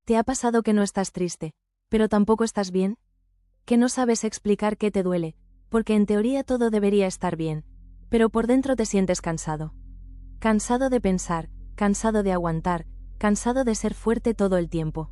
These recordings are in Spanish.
¿Te ha pasado que no estás triste, pero tampoco estás bien? Que no sabes explicar qué te duele, porque en teoría todo debería estar bien, pero por dentro te sientes cansado. Cansado de pensar, cansado de aguantar, cansado de ser fuerte todo el tiempo.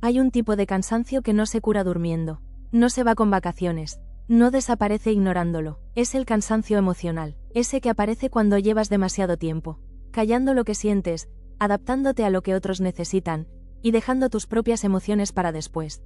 Hay un tipo de cansancio que no se cura durmiendo, no se va con vacaciones, no desaparece ignorándolo, es el cansancio emocional, ese que aparece cuando llevas demasiado tiempo, callando lo que sientes, adaptándote a lo que otros necesitan, y dejando tus propias emociones para después.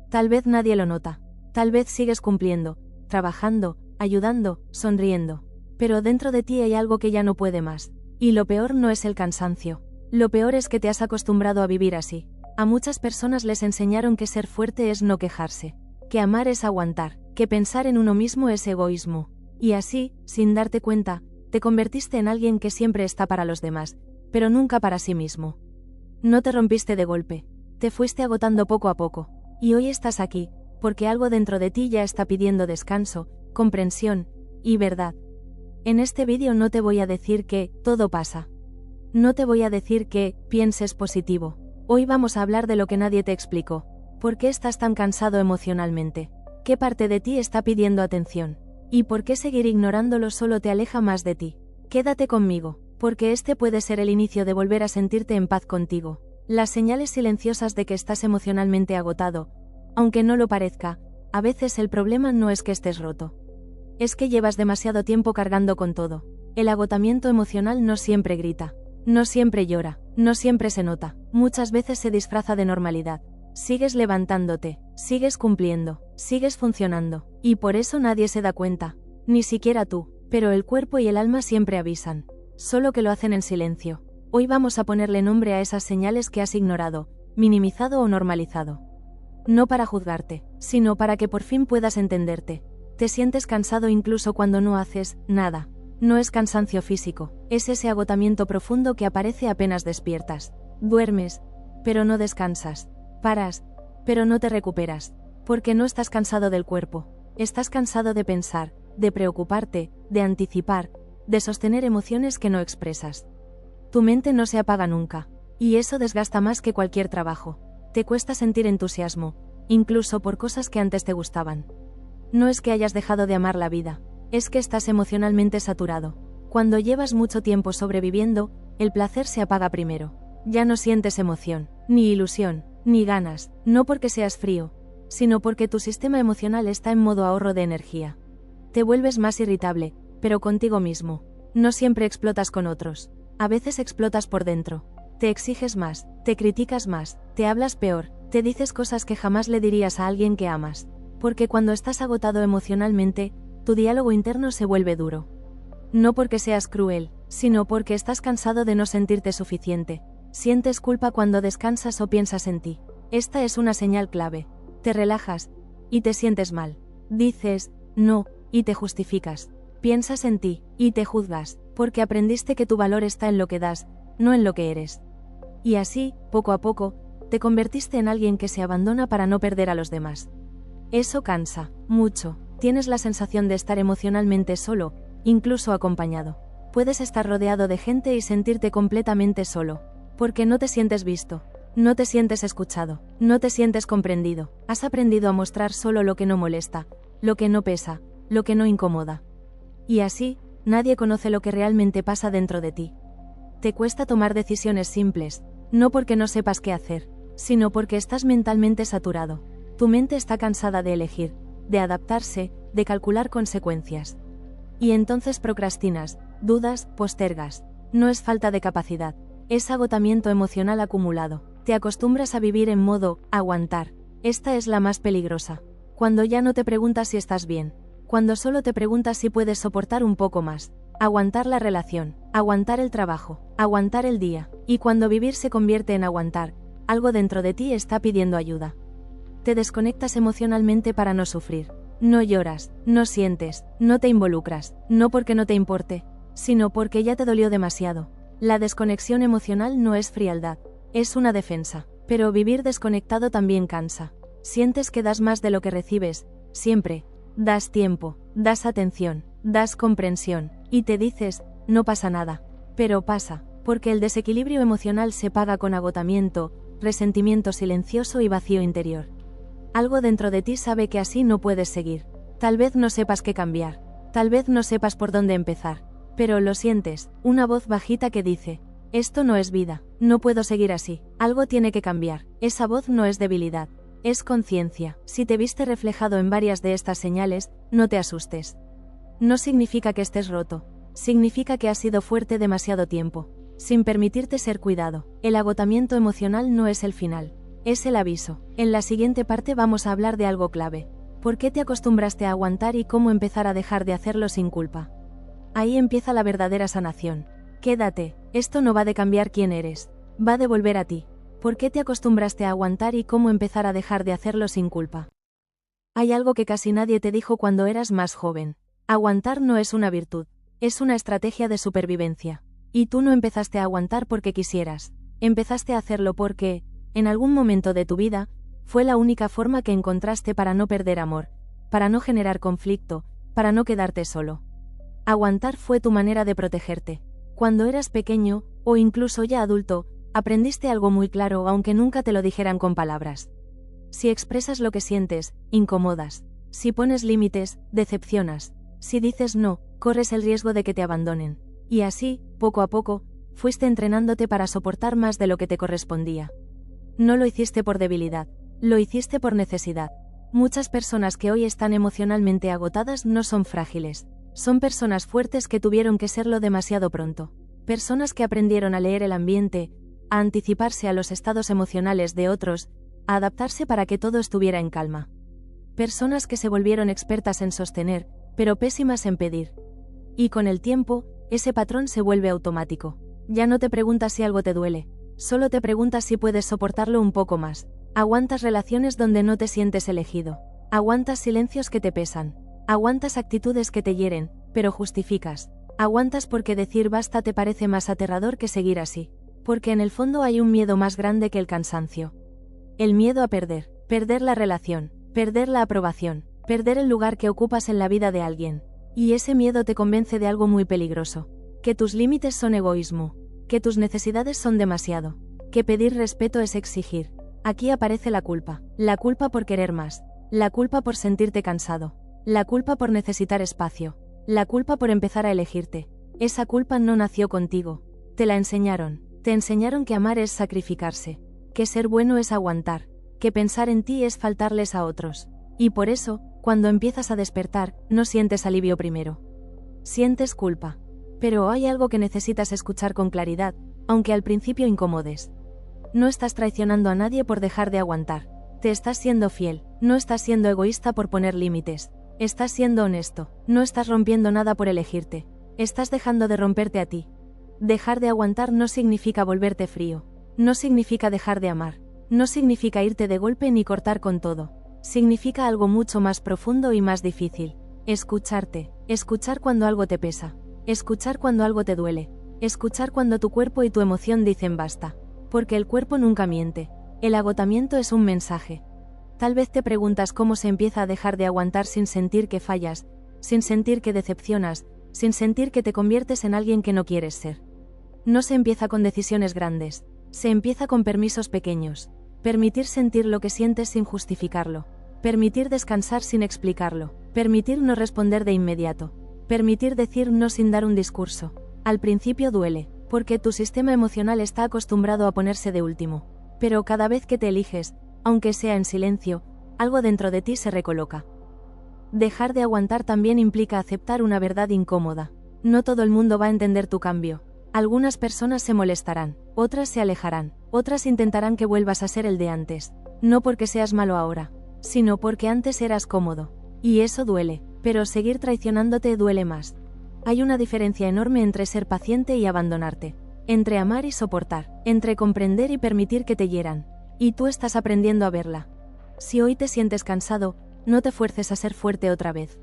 Tal vez nadie lo nota, tal vez sigues cumpliendo, trabajando, ayudando, sonriendo, pero dentro de ti hay algo que ya no puede más. Y lo peor no es el cansancio, lo peor es que te has acostumbrado a vivir así. A muchas personas les enseñaron que ser fuerte es no quejarse, que amar es aguantar, que pensar en uno mismo es egoísmo. Y así, sin darte cuenta, te convertiste en alguien que siempre está para los demás, pero nunca para sí mismo. No te rompiste de golpe, te fuiste agotando poco a poco, y hoy estás aquí, porque algo dentro de ti ya está pidiendo descanso, comprensión y verdad. En este vídeo no te voy a decir que todo pasa. No te voy a decir que pienses positivo. Hoy vamos a hablar de lo que nadie te explicó. ¿Por qué estás tan cansado emocionalmente? ¿Qué parte de ti está pidiendo atención? ¿Y por qué seguir ignorándolo solo te aleja más de ti? Quédate conmigo, porque este puede ser el inicio de volver a sentirte en paz contigo. Las señales silenciosas de que estás emocionalmente agotado, aunque no lo parezca, a veces el problema no es que estés roto. Es que llevas demasiado tiempo cargando con todo. El agotamiento emocional no siempre grita, no siempre llora, no siempre se nota, muchas veces se disfraza de normalidad. Sigues levantándote, sigues cumpliendo, sigues funcionando, y por eso nadie se da cuenta, ni siquiera tú, pero el cuerpo y el alma siempre avisan, solo que lo hacen en silencio. Hoy vamos a ponerle nombre a esas señales que has ignorado, minimizado o normalizado. No para juzgarte, sino para que por fin puedas entenderte. Te sientes cansado incluso cuando no haces nada. No es cansancio físico, es ese agotamiento profundo que aparece apenas despiertas. Duermes, pero no descansas. Paras, pero no te recuperas. Porque no estás cansado del cuerpo. Estás cansado de pensar, de preocuparte, de anticipar, de sostener emociones que no expresas. Tu mente no se apaga nunca. Y eso desgasta más que cualquier trabajo. Te cuesta sentir entusiasmo, incluso por cosas que antes te gustaban. No es que hayas dejado de amar la vida, es que estás emocionalmente saturado. Cuando llevas mucho tiempo sobreviviendo, el placer se apaga primero. Ya no sientes emoción, ni ilusión, ni ganas, no porque seas frío, sino porque tu sistema emocional está en modo ahorro de energía. Te vuelves más irritable, pero contigo mismo. No siempre explotas con otros. A veces explotas por dentro. Te exiges más, te criticas más, te hablas peor, te dices cosas que jamás le dirías a alguien que amas. Porque cuando estás agotado emocionalmente, tu diálogo interno se vuelve duro. No porque seas cruel, sino porque estás cansado de no sentirte suficiente. Sientes culpa cuando descansas o piensas en ti. Esta es una señal clave. Te relajas, y te sientes mal. Dices, no, y te justificas. Piensas en ti, y te juzgas, porque aprendiste que tu valor está en lo que das, no en lo que eres. Y así, poco a poco, te convertiste en alguien que se abandona para no perder a los demás. Eso cansa, mucho. Tienes la sensación de estar emocionalmente solo, incluso acompañado. Puedes estar rodeado de gente y sentirte completamente solo, porque no te sientes visto, no te sientes escuchado, no te sientes comprendido. Has aprendido a mostrar solo lo que no molesta, lo que no pesa, lo que no incomoda. Y así, nadie conoce lo que realmente pasa dentro de ti. Te cuesta tomar decisiones simples, no porque no sepas qué hacer, sino porque estás mentalmente saturado. Tu mente está cansada de elegir, de adaptarse, de calcular consecuencias. Y entonces procrastinas, dudas, postergas. No es falta de capacidad, es agotamiento emocional acumulado. Te acostumbras a vivir en modo aguantar. Esta es la más peligrosa. Cuando ya no te preguntas si estás bien, cuando solo te preguntas si puedes soportar un poco más. Aguantar la relación, aguantar el trabajo, aguantar el día. Y cuando vivir se convierte en aguantar, algo dentro de ti está pidiendo ayuda. Te desconectas emocionalmente para no sufrir. No lloras, no sientes, no te involucras, no porque no te importe, sino porque ya te dolió demasiado. La desconexión emocional no es frialdad, es una defensa. Pero vivir desconectado también cansa. Sientes que das más de lo que recibes, siempre. Das tiempo, das atención, das comprensión, y te dices, no pasa nada. Pero pasa, porque el desequilibrio emocional se paga con agotamiento, resentimiento silencioso y vacío interior. Algo dentro de ti sabe que así no puedes seguir. Tal vez no sepas qué cambiar, tal vez no sepas por dónde empezar, pero lo sientes, una voz bajita que dice: esto no es vida, no puedo seguir así, algo tiene que cambiar. Esa voz no es debilidad, es conciencia. Si te viste reflejado en varias de estas señales, no te asustes. No significa que estés roto, significa que has sido fuerte demasiado tiempo, sin permitirte ser cuidado. El agotamiento emocional no es el final, es el aviso. En la siguiente parte vamos a hablar de algo clave: ¿por qué te acostumbraste a aguantar y cómo empezar a dejar de hacerlo sin culpa? Ahí empieza la verdadera sanación. Quédate, esto no va de cambiar quién eres, va de volver a ti. ¿Por qué te acostumbraste a aguantar y cómo empezar a dejar de hacerlo sin culpa? Hay algo que casi nadie te dijo cuando eras más joven. Aguantar no es una virtud, es una estrategia de supervivencia. Y tú no empezaste a aguantar porque quisieras, empezaste a hacerlo porque, en algún momento de tu vida, fue la única forma que encontraste para no perder amor, para no generar conflicto, para no quedarte solo. Aguantar fue tu manera de protegerte. Cuando eras pequeño, o incluso ya adulto, aprendiste algo muy claro aunque nunca te lo dijeran con palabras. Si expresas lo que sientes, incomodas. Si pones límites, decepcionas. Si dices no, corres el riesgo de que te abandonen. Y así, poco a poco, fuiste entrenándote para soportar más de lo que te correspondía. No lo hiciste por debilidad, lo hiciste por necesidad. Muchas personas que hoy están emocionalmente agotadas no son frágiles. Son personas fuertes que tuvieron que serlo demasiado pronto. Personas que aprendieron a leer el ambiente, a anticiparse a los estados emocionales de otros, a adaptarse para que todo estuviera en calma. Personas que se volvieron expertas en sostener, pero pésimas en pedir. Y con el tiempo, ese patrón se vuelve automático. Ya no te preguntas si algo te duele, solo te preguntas si puedes soportarlo un poco más. Aguantas relaciones donde no te sientes elegido. Aguantas silencios que te pesan. Aguantas actitudes que te hieren, pero justificas. Aguantas porque decir basta te parece más aterrador que seguir así. Porque en el fondo hay un miedo más grande que el cansancio. El miedo a perder, perder la relación, perder la aprobación, perder el lugar que ocupas en la vida de alguien. Y ese miedo te convence de algo muy peligroso. Que tus límites son egoísmo, que tus necesidades son demasiado, que pedir respeto es exigir. Aquí aparece la culpa por querer más, la culpa por sentirte cansado. La culpa por necesitar espacio. La culpa por empezar a elegirte. Esa culpa no nació contigo. Te la enseñaron. Te enseñaron que amar es sacrificarse. Que ser bueno es aguantar. Que pensar en ti es faltarles a otros. Y por eso, cuando empiezas a despertar, no sientes alivio primero. Sientes culpa. Pero hay algo que necesitas escuchar con claridad, aunque al principio incomodes. No estás traicionando a nadie por dejar de aguantar. Te estás siendo fiel. No estás siendo egoísta por poner límites. Estás siendo honesto, no estás rompiendo nada por elegirte, estás dejando de romperte a ti. Dejar de aguantar no significa volverte frío, no significa dejar de amar, no significa irte de golpe ni cortar con todo, significa algo mucho más profundo y más difícil. Escucharte, escuchar cuando algo te pesa, escuchar cuando algo te duele, escuchar cuando tu cuerpo y tu emoción dicen basta, porque el cuerpo nunca miente, el agotamiento es un mensaje. Tal vez te preguntas cómo se empieza a dejar de aguantar sin sentir que fallas, sin sentir que decepcionas, sin sentir que te conviertes en alguien que no quieres ser. No se empieza con decisiones grandes, se empieza con permisos pequeños. Permitir sentir lo que sientes sin justificarlo. Permitir descansar sin explicarlo. Permitir no responder de inmediato. Permitir decir no sin dar un discurso. Al principio duele, porque tu sistema emocional está acostumbrado a ponerse de último. Pero cada vez que te eliges, aunque sea en silencio, algo dentro de ti se recoloca. Dejar de aguantar también implica aceptar una verdad incómoda. No todo el mundo va a entender tu cambio. Algunas personas se molestarán, otras se alejarán, otras intentarán que vuelvas a ser el de antes. No porque seas malo ahora, sino porque antes eras cómodo. Y eso duele, pero seguir traicionándote duele más. Hay una diferencia enorme entre ser paciente y abandonarte. Entre amar y soportar. Entre comprender y permitir que te hieran. Y tú estás aprendiendo a verla. Si hoy te sientes cansado, no te fuerces a ser fuerte otra vez.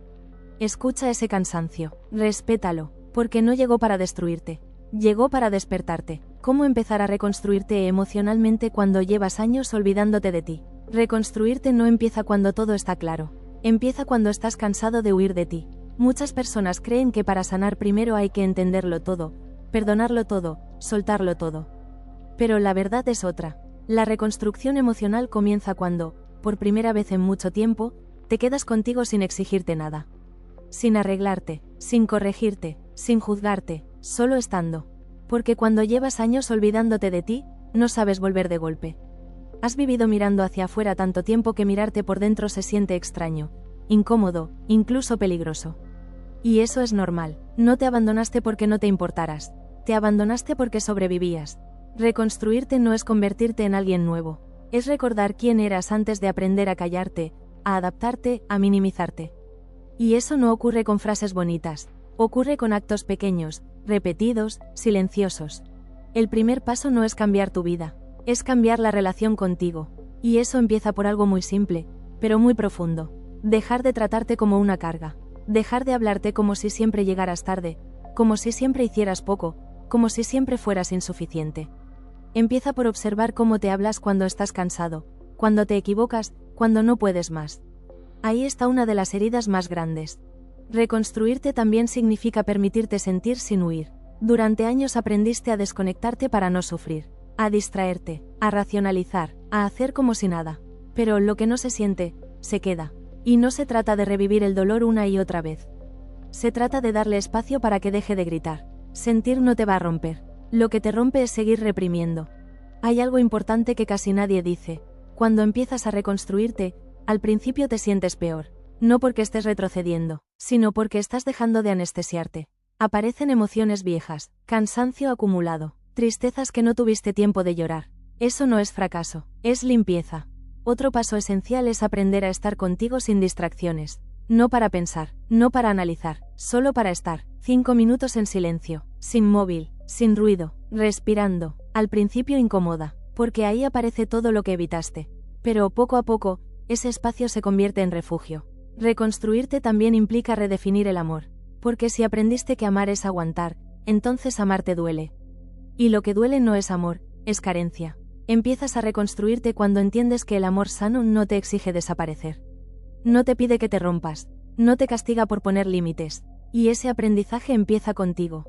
Escucha ese cansancio, respétalo, porque no llegó para destruirte, llegó para despertarte. ¿Cómo empezar a reconstruirte emocionalmente cuando llevas años olvidándote de ti? Reconstruirte no empieza cuando todo está claro, empieza cuando estás cansado de huir de ti. Muchas personas creen que para sanar primero hay que entenderlo todo, perdonarlo todo, soltarlo todo. Pero la verdad es otra. La reconstrucción emocional comienza cuando, por primera vez en mucho tiempo, te quedas contigo sin exigirte nada. Sin arreglarte, sin corregirte, sin juzgarte, solo estando. Porque cuando llevas años olvidándote de ti, no sabes volver de golpe. Has vivido mirando hacia afuera tanto tiempo que mirarte por dentro se siente extraño, incómodo, incluso peligroso. Y eso es normal, no te abandonaste porque no te importaras, te abandonaste porque sobrevivías. Reconstruirte no es convertirte en alguien nuevo, es recordar quién eras antes de aprender a callarte, a adaptarte, a minimizarte. Y eso no ocurre con frases bonitas, ocurre con actos pequeños, repetidos, silenciosos. El primer paso no es cambiar tu vida, es cambiar la relación contigo, y eso empieza por algo muy simple, pero muy profundo. Dejar de tratarte como una carga, dejar de hablarte como si siempre llegaras tarde, como si siempre hicieras poco, como si siempre fueras insuficiente. Empieza por observar cómo te hablas cuando estás cansado, cuando te equivocas, cuando no puedes más. Ahí está una de las heridas más grandes. Reconstruirte también significa permitirte sentir sin huir. Durante años aprendiste a desconectarte para no sufrir, a distraerte, a racionalizar, a hacer como si nada. Pero lo que no se siente, se queda. Y no se trata de revivir el dolor una y otra vez. Se trata de darle espacio para que deje de gritar. Sentir no te va a romper. Lo que te rompe es seguir reprimiendo. Hay algo importante que casi nadie dice. Cuando empiezas a reconstruirte, al principio te sientes peor. No porque estés retrocediendo, sino porque estás dejando de anestesiarte. Aparecen emociones viejas, cansancio acumulado, tristezas que no tuviste tiempo de llorar. Eso no es fracaso, es limpieza. Otro paso esencial es aprender a estar contigo sin distracciones. No para pensar, no para analizar, solo para estar. 5 minutos en silencio, sin móvil, sin ruido, respirando. Al principio incomoda, porque ahí aparece todo lo que evitaste. Pero poco a poco, ese espacio se convierte en refugio. Reconstruirte también implica redefinir el amor. Porque si aprendiste que amar es aguantar, entonces amar te duele. Y lo que duele no es amor, es carencia. Empiezas a reconstruirte cuando entiendes que el amor sano no te exige desaparecer. No te pide que te rompas, no te castiga por poner límites, y ese aprendizaje empieza contigo.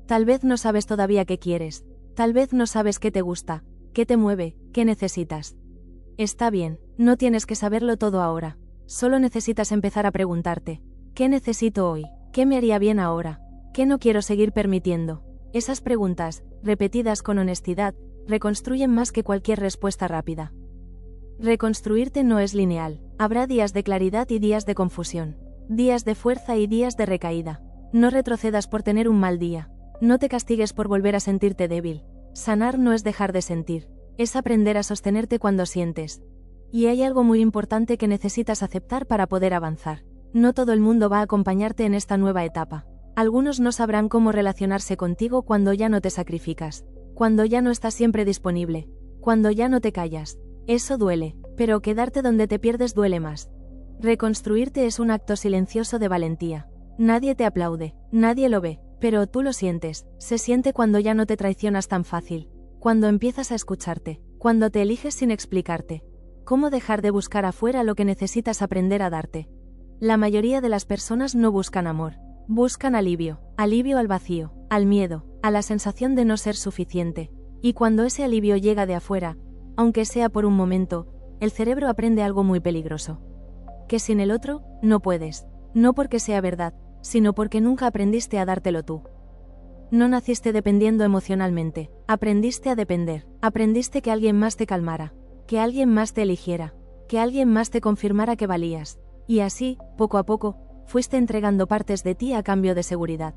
Tal vez no sabes todavía qué quieres, tal vez no sabes qué te gusta, qué te mueve, qué necesitas. Está bien, no tienes que saberlo todo ahora, solo necesitas empezar a preguntarte, ¿qué necesito hoy? ¿Qué me haría bien ahora? ¿Qué no quiero seguir permitiendo? Esas preguntas, repetidas con honestidad, reconstruyen más que cualquier respuesta rápida. Reconstruirte no es lineal, habrá días de claridad y días de confusión, días de fuerza y días de recaída. No retrocedas por tener un mal día, no te castigues por volver a sentirte débil. Sanar no es dejar de sentir, es aprender a sostenerte cuando sientes. Y hay algo muy importante que necesitas aceptar para poder avanzar. No todo el mundo va a acompañarte en esta nueva etapa. Algunos no sabrán cómo relacionarse contigo cuando ya no te sacrificas, cuando ya no estás siempre disponible, cuando ya no te callas. Eso duele, pero quedarte donde te pierdes duele más. Reconstruirte es un acto silencioso de valentía. Nadie te aplaude, nadie lo ve, pero tú lo sientes. Se siente cuando ya no te traicionas tan fácil, cuando empiezas a escucharte, cuando te eliges sin explicarte. ¿Cómo dejar de buscar afuera lo que necesitas aprender a darte? La mayoría de las personas no buscan amor, buscan alivio al vacío, al miedo, a la sensación de no ser suficiente. Y cuando ese alivio llega de afuera, aunque sea por un momento, el cerebro aprende algo muy peligroso. Que sin el otro, no puedes. No porque sea verdad, sino porque nunca aprendiste a dártelo tú. No naciste dependiendo emocionalmente, aprendiste a depender, aprendiste que alguien más te calmara, que alguien más te eligiera, que alguien más te confirmara que valías. Y así, poco a poco, fuiste entregando partes de ti a cambio de seguridad.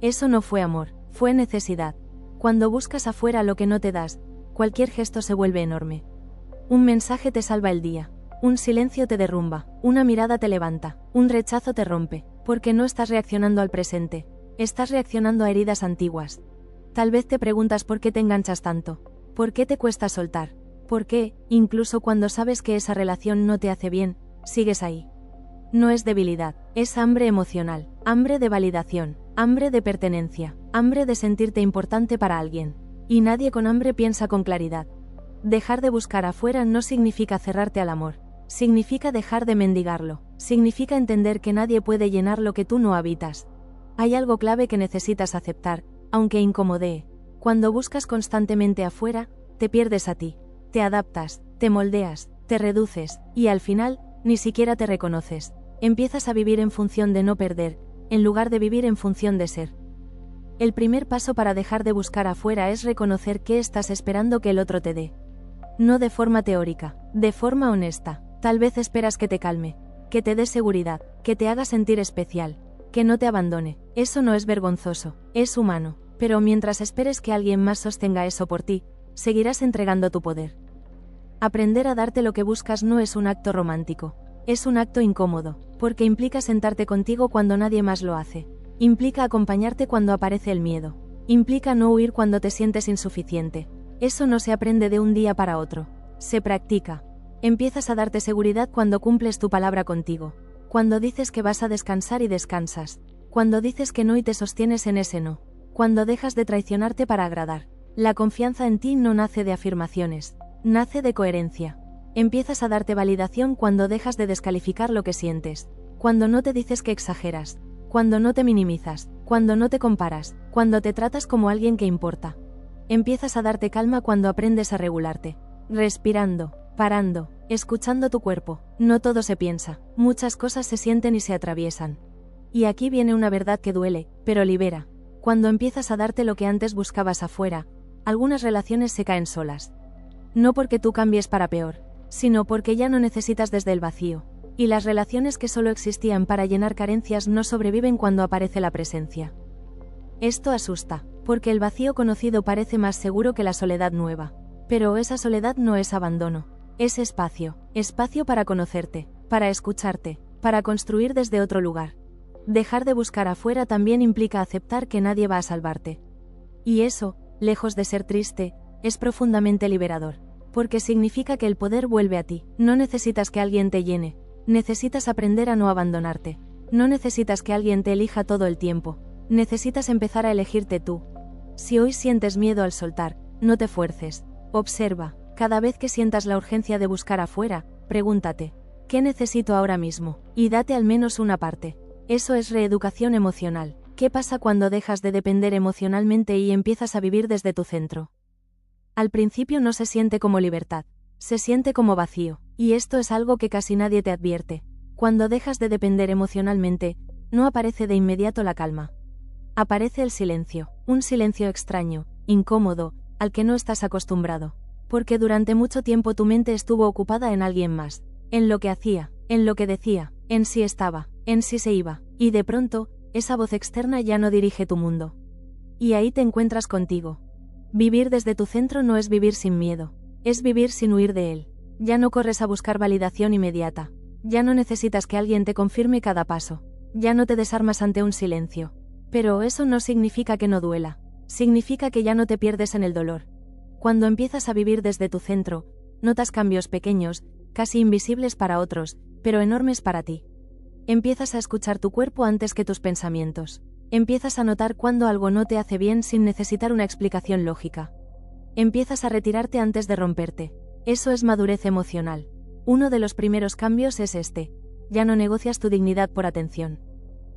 Eso no fue amor, fue necesidad. Cuando buscas afuera lo que no te das, cualquier gesto se vuelve enorme. Un mensaje te salva el día, un silencio te derrumba, una mirada te levanta, un rechazo te rompe, porque no estás reaccionando al presente, estás reaccionando a heridas antiguas. Tal vez te preguntas por qué te enganchas tanto, por qué te cuesta soltar, por qué, incluso cuando sabes que esa relación no te hace bien, sigues ahí. No es debilidad, es hambre emocional, hambre de validación, hambre de pertenencia, hambre de sentirte importante para alguien. Y nadie con hambre piensa con claridad. Dejar de buscar afuera no significa cerrarte al amor, significa dejar de mendigarlo, significa entender que nadie puede llenar lo que tú no habitas. Hay algo clave que necesitas aceptar, aunque incomodee. Cuando buscas constantemente afuera, te pierdes a ti Te adaptas, te moldeas, te reduces, y al final, ni siquiera te reconoces. Empiezas a vivir en función de no perder, en lugar de vivir en función de ser. El primer paso para dejar de buscar afuera es reconocer qué estás esperando que el otro te dé. No de forma teórica, de forma honesta. Tal vez esperas que te calme, que te dé seguridad, que te haga sentir especial, que no te abandone. Eso no es vergonzoso, es humano. Pero mientras esperes que alguien más sostenga eso por ti, seguirás entregando tu poder. Aprender a darte lo que buscas no es un acto romántico. Es un acto incómodo, porque implica sentarte contigo cuando nadie más lo hace. Implica acompañarte cuando aparece el miedo. Implica no huir cuando te sientes insuficiente. Eso no se aprende de un día para otro. Se practica. Empiezas a darte seguridad cuando cumples tu palabra contigo. Cuando dices que vas a descansar y descansas. Cuando dices que no y te sostienes en ese no. Cuando dejas de traicionarte para agradar. La confianza en ti no nace de afirmaciones. Nace de coherencia. Empiezas a darte validación cuando dejas de descalificar lo que sientes. Cuando no te dices que exageras. Cuando no te minimizas. Cuando no te comparas. Cuando te tratas como alguien que importa. Empiezas a darte calma cuando aprendes a regularte. Respirando, parando, escuchando tu cuerpo. No todo se piensa. Muchas cosas se sienten y se atraviesan. Y aquí viene una verdad que duele, pero libera. Cuando empiezas a darte lo que antes buscabas afuera, algunas relaciones se caen solas. No porque tú cambies para peor, sino porque ya no necesitas desde el vacío. Y las relaciones que solo existían para llenar carencias no sobreviven cuando aparece la presencia. Esto asusta, porque el vacío conocido parece más seguro que la soledad nueva. Pero esa soledad no es abandono. Es espacio, espacio para conocerte, para escucharte, para construir desde otro lugar. Dejar de buscar afuera también implica aceptar que nadie va a salvarte. Y eso, lejos de ser triste, es profundamente liberador. Porque significa que el poder vuelve a ti. No necesitas que alguien te llene. Necesitas aprender a no abandonarte. No necesitas que alguien te elija todo el tiempo. Necesitas empezar a elegirte tú. Si hoy sientes miedo al soltar, no te fuerces. Observa. Cada vez que sientas la urgencia de buscar afuera, pregúntate, ¿qué necesito ahora mismo? Y date al menos una parte. Eso es reeducación emocional. ¿Qué pasa cuando dejas de depender emocionalmente y empiezas a vivir desde tu centro? Al principio no se siente como libertad, se siente como vacío, y esto es algo que casi nadie te advierte. Cuando dejas de depender emocionalmente, no aparece de inmediato la calma. Aparece el silencio, un silencio extraño, incómodo, al que no estás acostumbrado. Porque durante mucho tiempo tu mente estuvo ocupada en alguien más, en lo que hacía, en lo que decía, en si estaba, en si se iba, y de pronto, esa voz externa ya no dirige tu mundo. Y ahí te encuentras contigo. Vivir desde tu centro no es vivir sin miedo, es vivir sin huir de él. Ya no corres a buscar validación inmediata. Ya no necesitas que alguien te confirme cada paso. Ya no te desarmas ante un silencio. Pero eso no significa que no duela. Significa que ya no te pierdes en el dolor. Cuando empiezas a vivir desde tu centro, notas cambios pequeños, casi invisibles para otros, pero enormes para ti. Empiezas a escuchar tu cuerpo antes que tus pensamientos. Empiezas a notar cuando algo no te hace bien sin necesitar una explicación lógica. Empiezas a retirarte antes de romperte. Eso es madurez emocional. Uno de los primeros cambios es este. Ya no negocias tu dignidad por atención.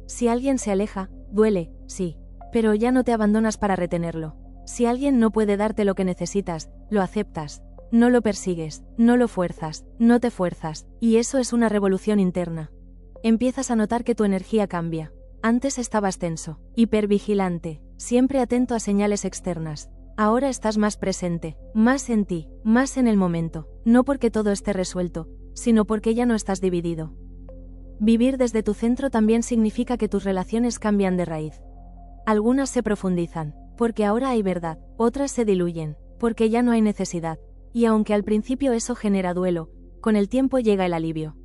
Si alguien se aleja, duele, sí. Pero ya no te abandonas para retenerlo. Si alguien no puede darte lo que necesitas, lo aceptas. No lo persigues, no lo fuerzas, no te fuerzas. Y eso es una revolución interna. Empiezas a notar que tu energía cambia. Antes estabas tenso, hipervigilante, siempre atento a señales externas. Ahora estás más presente, más en ti, más en el momento, no porque todo esté resuelto, sino porque ya no estás dividido. Vivir desde tu centro también significa que tus relaciones cambian de raíz. Algunas se profundizan, porque ahora hay verdad, otras se diluyen, porque ya no hay necesidad. Y aunque al principio eso genera duelo, con el tiempo llega el alivio.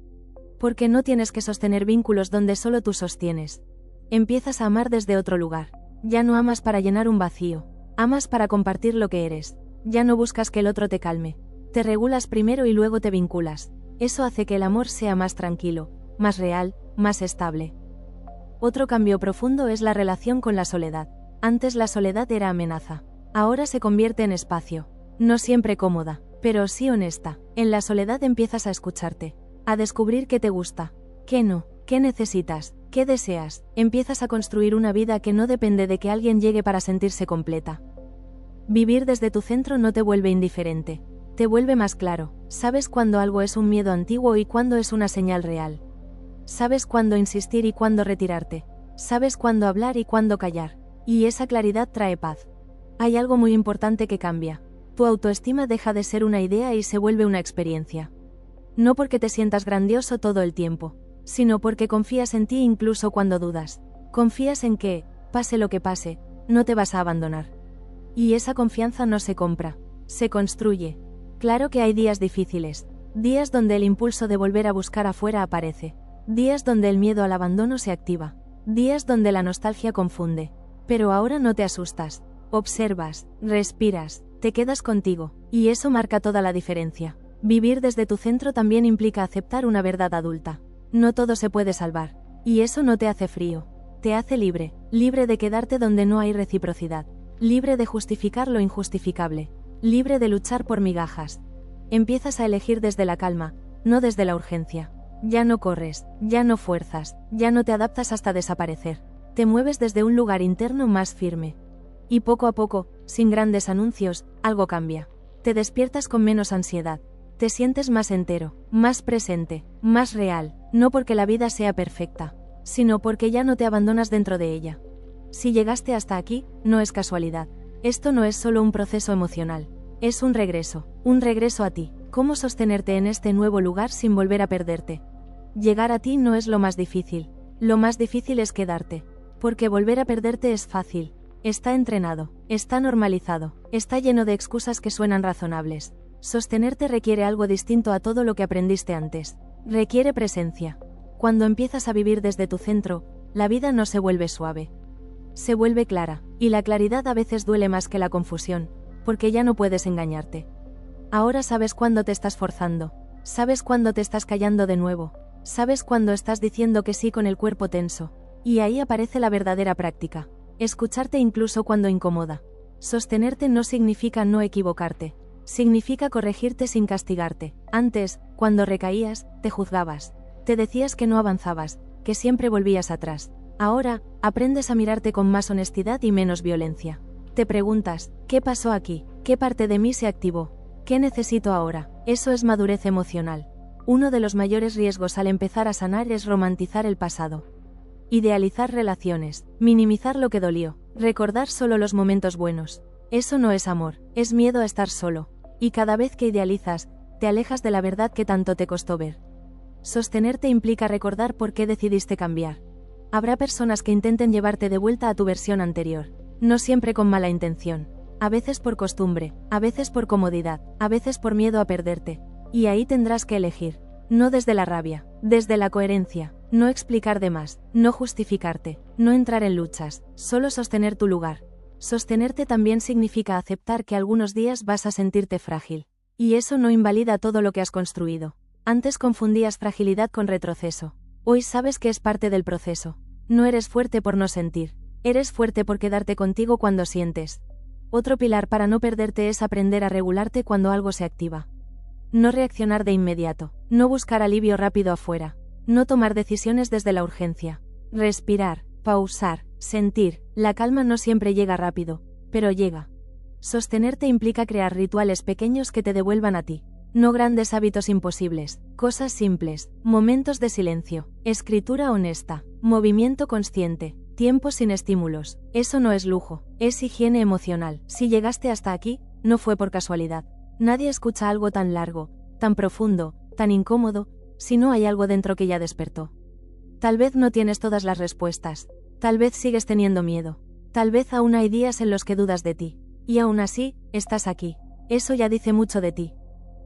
Porque no tienes que sostener vínculos donde solo tú sostienes. Empiezas a amar desde otro lugar. Ya no amas para llenar un vacío. Amas para compartir lo que eres. Ya no buscas que el otro te calme. Te regulas primero y luego te vinculas. Eso hace que el amor sea más tranquilo, más real, más estable. Otro cambio profundo es la relación con la soledad. Antes la soledad era amenaza. Ahora se convierte en espacio. No siempre cómoda, pero sí honesta. En la soledad empiezas a escucharte. A descubrir qué te gusta, qué no, qué necesitas, qué deseas. Empiezas a construir una vida que no depende de que alguien llegue para sentirse completa. Vivir desde tu centro no te vuelve indiferente. Te vuelve más claro, sabes cuándo algo es un miedo antiguo y cuándo es una señal real. Sabes cuándo insistir y cuándo retirarte. Sabes cuándo hablar y cuándo callar. Y esa claridad trae paz. Hay algo muy importante que cambia. Tu autoestima deja de ser una idea y se vuelve una experiencia. No porque te sientas grandioso todo el tiempo, sino porque confías en ti incluso cuando dudas. Confías en que, pase lo que pase, no te vas a abandonar. Y esa confianza no se compra, se construye. Claro que hay días difíciles, días donde el impulso de volver a buscar afuera aparece, días donde el miedo al abandono se activa, días donde la nostalgia confunde. Pero ahora no te asustas, observas, respiras, te quedas contigo, y eso marca toda la diferencia. Vivir desde tu centro también implica aceptar una verdad adulta. No todo se puede salvar, y eso no te hace frío, te hace libre, libre de quedarte donde no hay reciprocidad, libre de justificar lo injustificable, libre de luchar por migajas. Empiezas a elegir desde la calma, no desde la urgencia. Ya no corres, ya no fuerzas, ya no te adaptas hasta desaparecer. Te mueves desde un lugar interno más firme. Y poco a poco, sin grandes anuncios, algo cambia. Te despiertas con menos ansiedad. Te sientes más entero, más presente, más real, no porque la vida sea perfecta, sino porque ya no te abandonas dentro de ella. Si llegaste hasta aquí, no es casualidad. Esto no es solo un proceso emocional. Es un regreso a ti. ¿Cómo sostenerte en este nuevo lugar sin volver a perderte? Llegar a ti no es lo más difícil. Lo más difícil es quedarte. Porque volver a perderte es fácil. Está entrenado, está normalizado, está lleno de excusas que suenan razonables. Sostenerte requiere algo distinto a todo lo que aprendiste antes. Requiere presencia. Cuando empiezas a vivir desde tu centro, la vida no se vuelve suave. Se vuelve clara, y la claridad a veces duele más que la confusión, porque ya no puedes engañarte. Ahora sabes cuándo te estás forzando, sabes cuándo te estás callando de nuevo, sabes cuándo estás diciendo que sí con el cuerpo tenso, y ahí aparece la verdadera práctica. Escucharte incluso cuando incomoda. Sostenerte no significa no equivocarte. Significa corregirte sin castigarte. Antes, cuando recaías, te juzgabas. Te decías que no avanzabas, que siempre volvías atrás. Ahora, aprendes a mirarte con más honestidad y menos violencia. Te preguntas, ¿qué pasó aquí? ¿Qué parte de mí se activó? ¿Qué necesito ahora? Eso es madurez emocional. Uno de los mayores riesgos al empezar a sanar es romantizar el pasado. Idealizar relaciones, minimizar lo que dolió, recordar solo los momentos buenos. Eso no es amor, es miedo a estar solo. Y cada vez que idealizas, te alejas de la verdad que tanto te costó ver. Sostenerte implica recordar por qué decidiste cambiar. Habrá personas que intenten llevarte de vuelta a tu versión anterior, no siempre con mala intención. A veces por costumbre, a veces por comodidad, a veces por miedo a perderte. Y ahí tendrás que elegir. No desde la rabia, desde la coherencia, no explicar de más, no justificarte, no entrar en luchas, solo sostener tu lugar. Sostenerte también significa aceptar que algunos días vas a sentirte frágil. Y eso no invalida todo lo que has construido. Antes confundías fragilidad con retroceso. Hoy sabes que es parte del proceso. No eres fuerte por no sentir. Eres fuerte por quedarte contigo cuando sientes. Otro pilar para no perderte es aprender a regularte cuando algo se activa. No reaccionar de inmediato, no buscar alivio rápido afuera, no tomar decisiones desde la urgencia. Respirar, pausar, sentir. La calma no siempre llega rápido, pero llega. Sostenerte implica crear rituales pequeños que te devuelvan a ti. No grandes hábitos imposibles, cosas simples, momentos de silencio, escritura honesta, movimiento consciente, tiempo sin estímulos. Eso no es lujo, es higiene emocional. Si llegaste hasta aquí, no fue por casualidad. Nadie escucha algo tan largo, tan profundo, tan incómodo, si no hay algo dentro que ya despertó. Tal vez no tienes todas las respuestas, tal vez sigues teniendo miedo, tal vez aún hay días en los que dudas de ti, y aún así, estás aquí. Eso ya dice mucho de ti.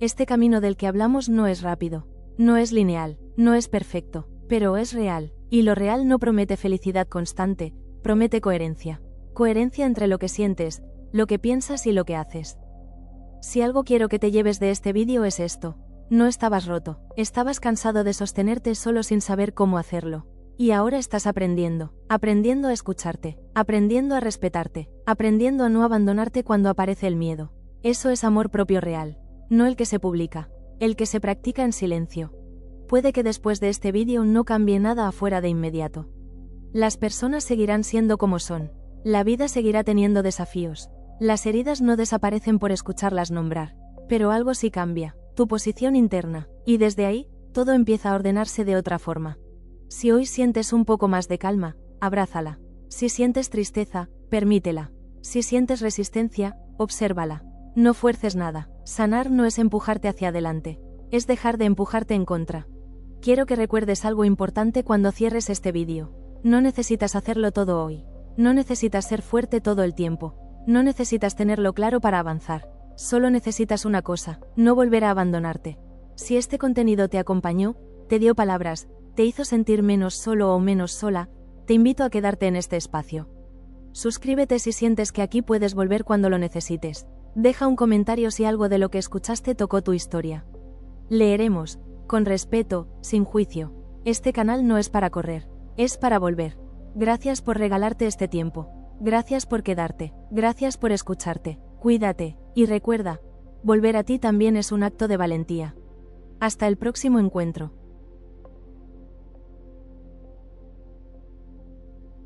Este camino del que hablamos no es rápido, no es lineal, no es perfecto, pero es real, y lo real no promete felicidad constante, promete coherencia. Coherencia entre lo que sientes, lo que piensas y lo que haces. Si algo quiero que te lleves de este vídeo es esto. No estabas roto, estabas cansado de sostenerte solo sin saber cómo hacerlo. Y ahora estás aprendiendo a escucharte, aprendiendo a respetarte, aprendiendo a no abandonarte cuando aparece el miedo. Eso es amor propio real, no el que se publica, el que se practica en silencio. Puede que después de este vídeo no cambie nada afuera de inmediato. Las personas seguirán siendo como son, la vida seguirá teniendo desafíos. Las heridas no desaparecen por escucharlas nombrar. Pero algo sí cambia, tu posición interna, y desde ahí, todo empieza a ordenarse de otra forma. Si hoy sientes un poco más de calma, abrázala. Si sientes tristeza, permítela. Si sientes resistencia, obsérvala. No fuerces nada. Sanar no es empujarte hacia adelante, es dejar de empujarte en contra. Quiero que recuerdes algo importante cuando cierres este vídeo. No necesitas hacerlo todo hoy. No necesitas ser fuerte todo el tiempo. No necesitas tenerlo claro para avanzar. Solo necesitas una cosa, no volver a abandonarte. Si este contenido te acompañó, te dio palabras, te hizo sentir menos solo o menos sola, te invito a quedarte en este espacio. Suscríbete si sientes que aquí puedes volver cuando lo necesites. Deja un comentario si algo de lo que escuchaste tocó tu historia. Leeremos, con respeto, sin juicio. Este canal no es para correr, es para volver. Gracias por regalarte este tiempo. Gracias por quedarte. Gracias por escucharte. Cuídate, y recuerda, volver a ti también es un acto de valentía. Hasta el próximo encuentro.